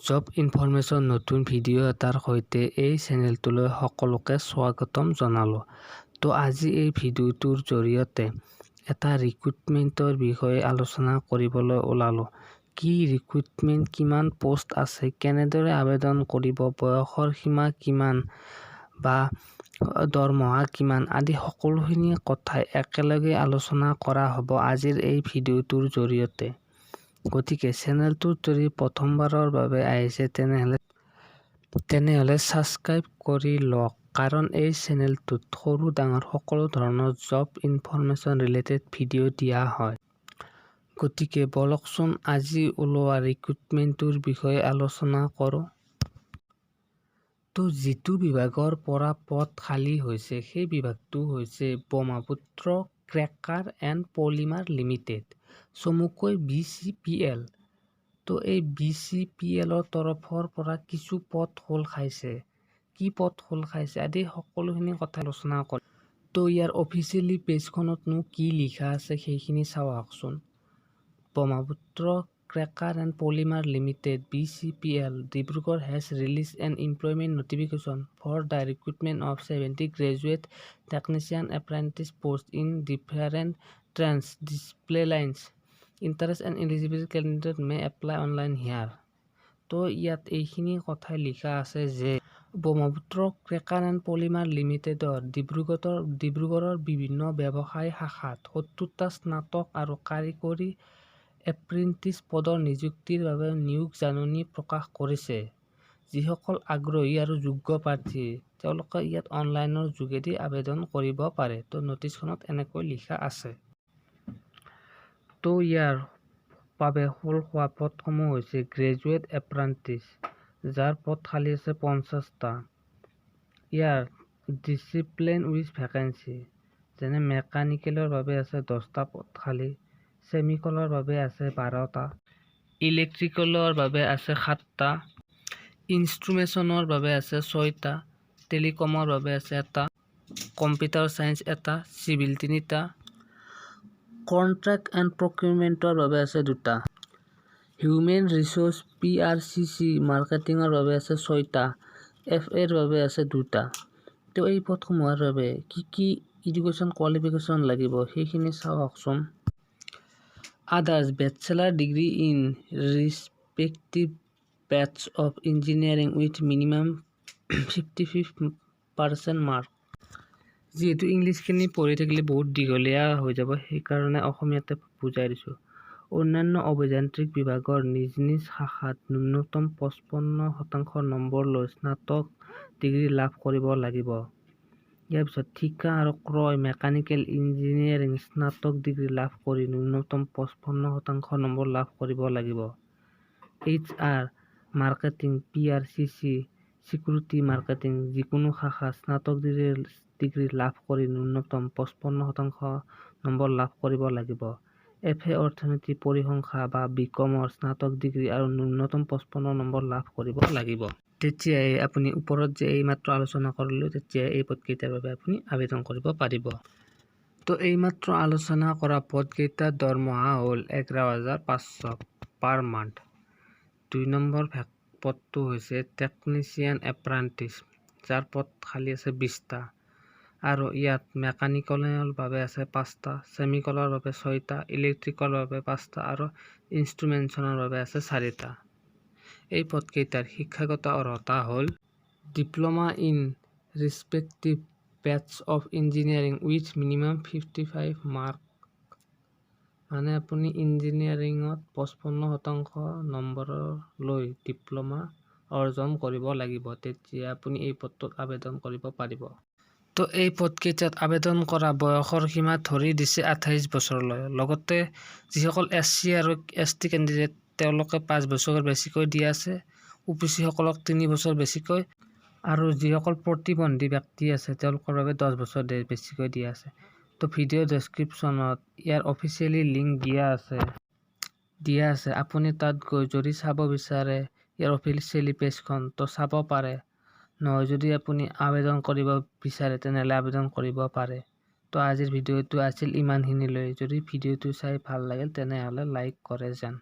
Job information নতুন video' এটাৰ সৈতে এই চেনেলটোলৈ সকলোকে স্বাগতম জনালোঁ। তো আজি এই ভিডিঅ'টোৰ জৰিয়তে এটা ৰিক্ৰুটমেণ্টৰ বিষয়ে আলোচনা কৰিবলৈ ওলালোঁ। কি ৰিক্ৰুটমেণ্ট, কিমান পোষ্ট আছে, কেনেদৰে আবেদন কৰিব, বয়সৰ সীমা কিমান বা দৰমহা কিমান আদি সকলোখিনি কথাই একেলগে আলোচনা কৰা হ'ব আজিৰ এই ভিডিঅ'টোৰ জৰিয়তে। গতিকে চেনেলটোত যদি প্ৰথমবাৰৰ বাবে আহিছে তেনেহ'লে ছাবস্ক্ৰাইব কৰি লওক, কাৰণ এই চেনেলটোত সৰু ডাঙৰ সকলো ধৰণৰ জব ইনফৰমেশ্যন ৰিলেটেড ভিডিঅ' দিয়া হয়। গতিকে বলকচোন আজি ওলোৱা ৰিক্ৰুটমেণ্টটোৰ বিষয়ে আলোচনা কৰোঁ। তো যিটো বিভাগৰ পৰা পদ খালী হৈছে সেই বিভাগটো হৈছে Brahmaputra cracker and polymer limited, চমুকৈ BCPL। তো এই BCPLৰ তৰফৰ পৰা কিছু পদ খোল খাইছে। কি পদ খোল খাইছে আদি সকলোখিনি কথা আলোচনা কৰিম। তো ইয়াৰ অফিচিয়েলি পেজখনতনো কি লিখা আছে সেইখিনি চাওঁ আহকচোন। Brahmaputra cracker and polymer limited BCPL Dibrugarh has release an employment notification for the recruitment of 70 graduate technician apprentice post in different trends disciplines. Interest and eligible candidate may apply online here. তো ইয়াত এইখিনি কথাই লিখা আছে যে Brahmaputra cracker and polymer লিমিটেডৰ ডিব্ৰুগড়ৰ বিভিন্ন ব্যৱসায় শাখাত 70টা স্নাতক আৰু কাৰিকৰী এপ্ৰেণ্টিছ পদৰ নিযুক্তিৰ বাবে নিয়োগ জাননী প্ৰকাশ কৰিছে। যিসকল আগ্ৰহী আৰু যোগ্য প্ৰাৰ্থী তেওঁলোকে ইয়াত অনলাইনৰ যোগেদি আবেদন কৰিব পাৰে। তো নটিচখনত এনেকৈ লিখা আছে। তো ইয়াৰ বাবে খোল খোৱা পদসমূহ হৈছে গ্ৰেজুৱেট এপ্ৰেণ্টিছ, যাৰ পদ খালী আছে 50টা। ইয়াৰ ডিচিপ্লিন উইথ ভেকেঞ্চি, যেনে মেকানিকেলৰ বাবে আছে 10টা পদ খালী, চেমিকলৰ বাবে আছে 12টা, ইলেক্ট্ৰিকেলৰ বাবে আছে 7টা, ইনষ্ট্ৰুমেশ্যনৰ বাবে আছে 6টা, টেলিকমৰ বাবে আছে 1টা, কম্পিউটাৰ চায়েন্স 1টা, চিভিল 3টা, কণ্ট্ৰেক্ট এণ্ড প্ৰকিউৰমেণ্টৰ বাবে আছে 2টা, হিউমেন ৰিচোৰ্চ PRCC মাৰ্কেটিঙৰ বাবে আছে 6টা, FAৰ বাবে আছে 2টা। তো এই পদসমূহৰ বাবে কি এডুকেশ্যন কোৱালিফিকেশ্যন লাগিব সেইখিনি চাওঁ আহকচোন। Others bachelor degree in respective trades of engineering with minimum 55% mark. যিহেতু ইংলিছখিনি পঢ়ি থাকিলে বহুত দীঘলীয়া হৈ যাব, সেইকাৰণে অসমীয়াতে বুজাই দিছোঁ। অন্যান্য অভিযান্ত্ৰিক বিভাগৰ নিজ নিজ শাখাত ন্যূনতম 55% নম্বৰ লৈ স্নাতক ডিগ্ৰী লাভ কৰিব লাগিব। ইয়াৰ পিছত ঠিকা আৰু ক্ৰয় মেকানিকেল ইঞ্জিনিয়াৰিং স্নাতক ডিগ্ৰী লাভ কৰি ন্যূনতম 55% নম্বৰ লাভ কৰিব লাগিব। HR marketing PRCC security marketing যিকোনো শাখা স্নাতক ডিগ্ৰী লাভ কৰি ন্যূনতম 55% নম্বৰ লাভ কৰিব লাগিব। FA অৰ্থনীতি পৰিসংখ্যা বা BCom স্নাতক ডিগ্ৰী আৰু ন্যূনতম 55 নম্বৰ লাভ কৰিব লাগিব। তেতিয়াই আপুনি ওপৰত যে এইমাত্ৰ আলোচনা কৰিলোঁ তেতিয়াই এই পদকেইটাৰ বাবে আপুনি আবেদন কৰিব পাৰিব। তো এইমাত্ৰ আলোচনা কৰা পদকেইটাৰ দৰমহা হ'ল 11,500 পাৰ মান্থ। 2 নম্বৰ পদটো হৈছে টেকনিচিয়ান এপ্ৰেণ্টিছ, যাৰ পদ খালী আছে 20টা, আৰু ইয়াত মেকানিকেলৰ বাবে আছে 5টা, চেমিকলৰ বাবে 6টা, ইলেক্ট্ৰিকেলৰ বাবে 5টা আৰু ইনষ্ট্ৰুমেশ্যনৰ বাবে আছে 4টা। এই পদকেইটাৰ শিক্ষাগত অৰ্হতা হ'ল diploma in respective trades of engineering with minimum 55 mark. মানে আপুনি ইঞ্জিনিয়াৰিঙত 55% নম্বৰ লৈ ডিপ্ল'মা অৰ্জন কৰিব লাগিব, তেতিয়া আপুনি এই পদটোত আবেদন কৰিব পাৰিব। তো এই পদকেইটাত আবেদন কৰা বয়সৰ সীমা ধৰি দিছে 28 বছৰলৈ। লগতে যিসকল SC আৰু ST কেণ্ডিডেট তেওঁলোকে 5 বছৰ বেছিকৈ দিয়া আছে, OBC সকলক 3 বছৰ বেছিকৈ, আৰু যিসকল প্ৰতিবন্ধী ব্যক্তি আছে তেওঁলোকৰ বাবে 10 বছৰ বেছিকৈ দিয়া আছে। তো ভিডিঅ' ডেছক্ৰিপশ্যনত ইয়াৰ অফিচিয়েলি লিংক দিয়া আছে। আপুনি তাত গৈ যদি চাব বিচাৰে ইয়াৰ অফিচিয়েলি পেজখন তো চাব পাৰে। নহয় যদি আপুনি আবেদন কৰিব বিচাৰে তেনেহ'লে আবেদন কৰিব পাৰে। তো আজিৰ ভিডিঅ'টো আছিল ইমানখিনিলৈ। যদি ভিডিঅ'টো চাই ভাল লাগিল তেনেহ'লে লাইক কৰে যেন।